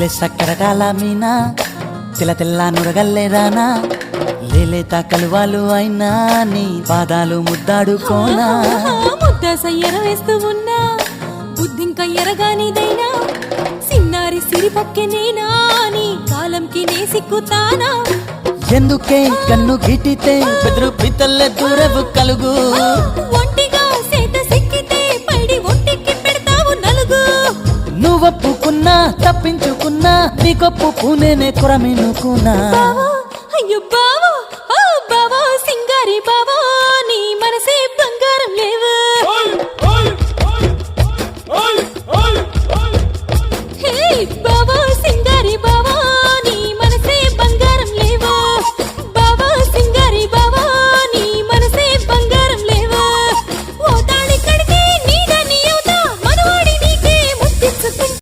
లేలే సక్కరటాల మీనా తెల్ల తెల్ల నురగల్లేదానా లేలేత కలువాలు అయినా నీ పాదాలు ముద్దాడుకోనా ముద్ద సయ్యర వేస్తూ ఉన్నా బుద్ధింక ఎరగానిదైనా సిన్నారి సిరిపక్కె నేనా నీ కాలంకి నే సిక్కుతానా ఎందుకే కన్ను గిటితే బెదురు పితల్లె దూరవు కలుగు ఒంటిగా సేత సిక్కితే పైడి ఒంటికి పెడతావు నలుగు నువ్వొప్పుకున్నా తప్పించుకున్నా నీకొప్పు పూనేనే కొరమినుకున్నా బావా అయ్యో బావా ఓ బావా సింగారి బావా